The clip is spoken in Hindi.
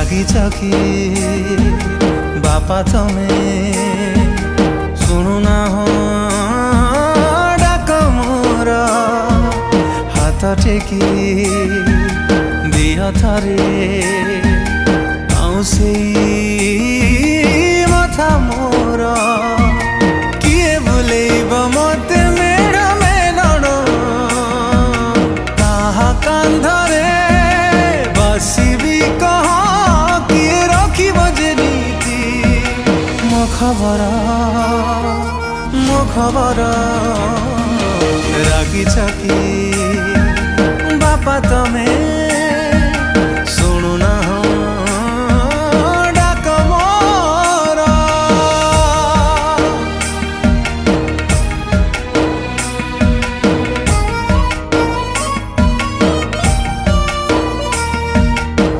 रागिछ कि बापा तमे शुणुना हो डाक मोर हाथ टेकी दिया थारे आउसे मथा मोर किए बुलेब मते मेड़ मेलण ताहा कांधरे बसिबी कह किए रखिब जे नीति मो खबर रागिछ कि बापा तमे